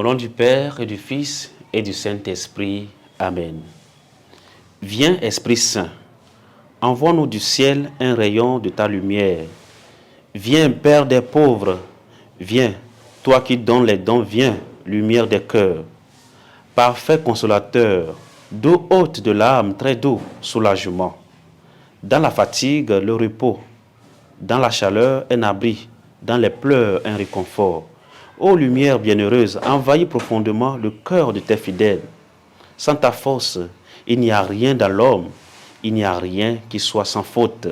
Au nom du Père et du Fils et du Saint-Esprit. Amen. Viens, Esprit Saint, envoie-nous du ciel un rayon de ta lumière. Viens, Père des pauvres, viens, toi qui donnes les dons, viens, lumière des cœurs. Parfait consolateur, d'eau haute de l'âme, très doux soulagement. Dans la fatigue, le repos, dans la chaleur, un abri, dans les pleurs, un réconfort. Ô lumière bienheureuse, envahis profondément le cœur de tes fidèles. Sans ta force, il n'y a rien dans l'homme, il n'y a rien qui soit sans faute.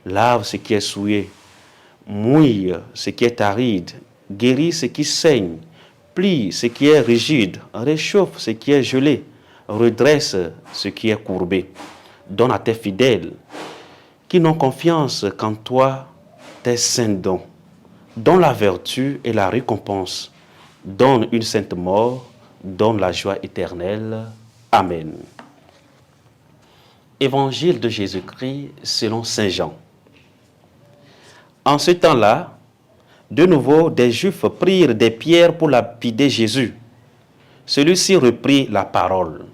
Lave ce qui est souillé, mouille ce qui est aride, guéris ce qui saigne, plie ce qui est rigide, réchauffe ce qui est gelé, redresse ce qui est courbé. Donne à tes fidèles qui n'ont confiance qu'en toi tes saints dons. Donne la vertu et la récompense. Donne une sainte mort, donne la joie éternelle. Amen. Évangile de Jésus-Christ selon saint Jean. En ce temps-là, de nouveau, des Juifs prirent des pierres pour lapider Jésus. Celui-ci reprit la parole.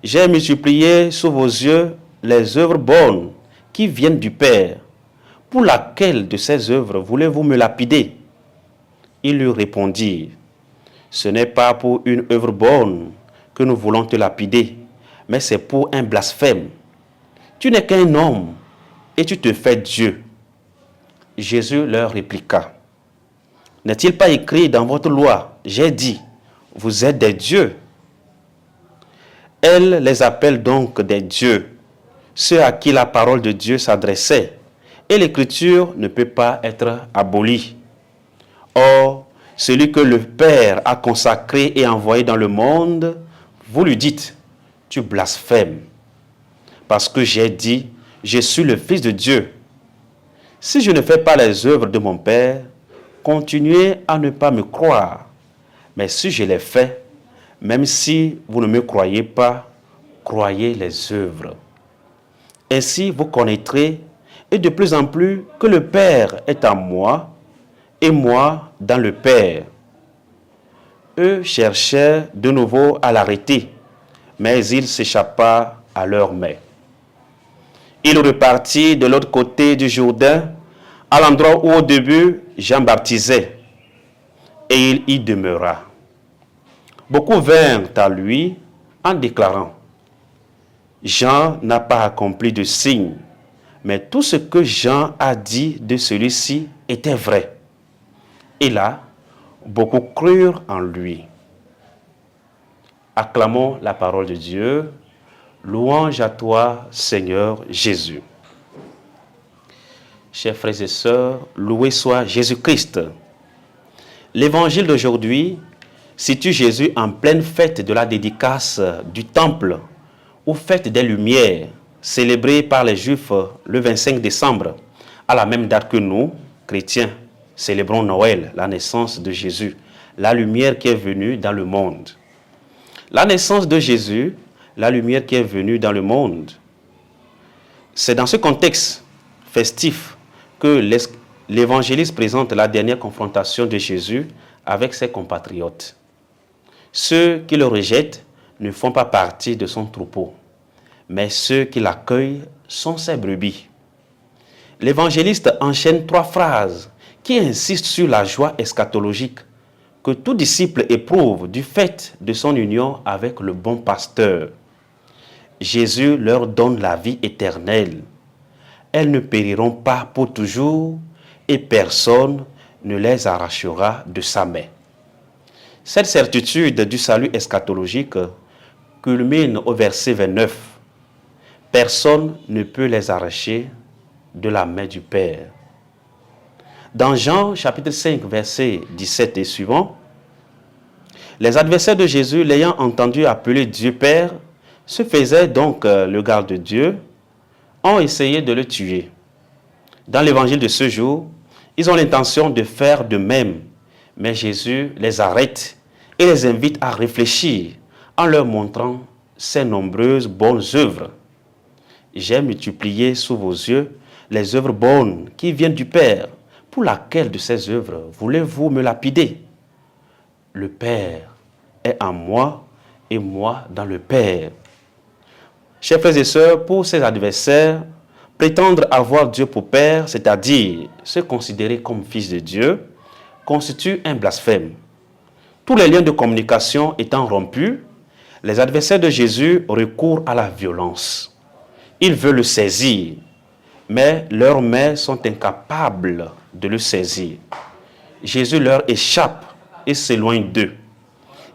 J'ai multiplié sous vos yeux les œuvres bonnes qui viennent du Père. Pour laquelle de ces œuvres voulez-vous me lapider? Ils lui répondirent, ce n'est pas pour une œuvre bonne que nous voulons te lapider, mais c'est pour un blasphème. Tu n'es qu'un homme et tu te fais Dieu. Jésus leur répliqua, n'est-il pas écrit dans votre loi, j'ai dit, vous êtes des dieux? Elle les appelle donc des dieux, ceux à qui la parole de Dieu s'adressait. Et l'écriture ne peut pas être abolie. Or, celui que le Père a consacré et envoyé dans le monde, vous lui dites, tu blasphèmes. Parce que j'ai dit, je suis le Fils de Dieu. Si je ne fais pas les œuvres de mon Père, continuez à ne pas me croire. Mais si je les fais, même si vous ne me croyez pas, croyez les œuvres. Ainsi vous connaîtrez et de plus en plus que le Père est en moi et moi dans le Père. Eux cherchaient de nouveau à l'arrêter, mais il s'échappa à leurs mains. Il repartit de l'autre côté du Jourdain, à l'endroit où au début Jean baptisait, et il y demeura. Beaucoup vinrent à lui en déclarant, Jean n'a pas accompli de signe, mais tout ce que Jean a dit de celui-ci était vrai. Et là, beaucoup crurent en lui. Acclamons la parole de Dieu. Louange à toi, Seigneur Jésus. Chers frères et sœurs, loué soit Jésus-Christ. L'évangile d'aujourd'hui situe Jésus en pleine fête de la dédicace du temple, ou fête des Lumières, célébrée par les Juifs le 25 décembre, à la même date que nous, chrétiens, célébrons Noël, la naissance de Jésus, la lumière qui est venue dans le monde. La naissance de Jésus, la lumière qui est venue dans le monde. C'est dans ce contexte festif que l'évangéliste présente la dernière confrontation de Jésus avec ses compatriotes. Ceux qui le rejettent ne font pas partie de son troupeau, mais ceux qui l'accueillent sont ses brebis. L'évangéliste enchaîne 3 phrases qui insistent sur la joie eschatologique que tout disciple éprouve du fait de son union avec le bon pasteur. Jésus leur donne la vie éternelle. Elles ne périront pas pour toujours et personne ne les arrachera de sa main. Cette certitude du salut eschatologique culmine au verset 29. Personne ne peut les arracher de la main du Père. Dans Jean chapitre 5, verset 17 et suivant, les adversaires de Jésus, l'ayant entendu appeler Dieu Père, se faisaient donc le garde de Dieu, ont essayé de le tuer. Dans l'évangile de ce jour, ils ont l'intention de faire de même, mais Jésus les arrête et les invite à réfléchir en leur montrant ses nombreuses bonnes œuvres. J'ai multiplié sous vos yeux les œuvres bonnes qui viennent du Père. Pour laquelle de ces œuvres voulez-vous me lapider? le Père est en moi et moi dans le Père. Chers frères et sœurs, pour ces adversaires, prétendre avoir Dieu pour Père, c'est-à-dire se considérer comme fils de Dieu, constitue un blasphème. Tous les liens de communication étant rompus, les adversaires de Jésus recourent à la violence. Ils veulent le saisir, mais leurs mains sont incapables de le saisir. Jésus leur échappe et s'éloigne d'eux.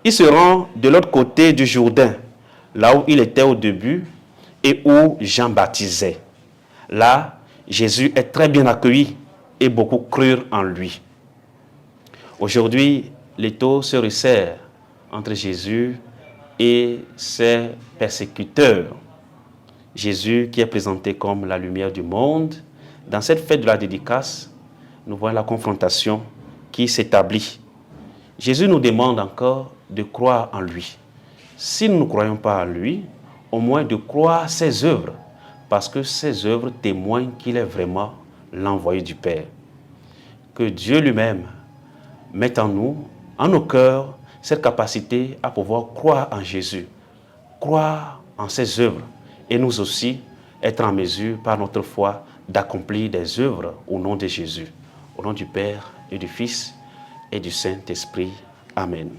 Il se rend de l'autre côté du Jourdain, là où il était au début et où Jean baptisait. Là, Jésus est très bien accueilli et beaucoup crurent en lui. Aujourd'hui, l'étau se resserre entre Jésus et ses persécuteurs. Jésus qui est présenté comme la lumière du monde, dans cette fête de la dédicace, nous voyons la confrontation qui s'établit. Jésus nous demande encore de croire en lui. Si nous ne croyons pas en lui, au moins de croire ses œuvres, parce que ses œuvres témoignent qu'il est vraiment l'envoyé du Père. Que Dieu lui-même mette en nous, en nos cœurs, cette capacité à pouvoir croire en Jésus, croire en ses œuvres, et nous aussi être en mesure, par notre foi, d'accomplir des œuvres au nom de Jésus, au nom du Père et du Fils et du Saint-Esprit. Amen.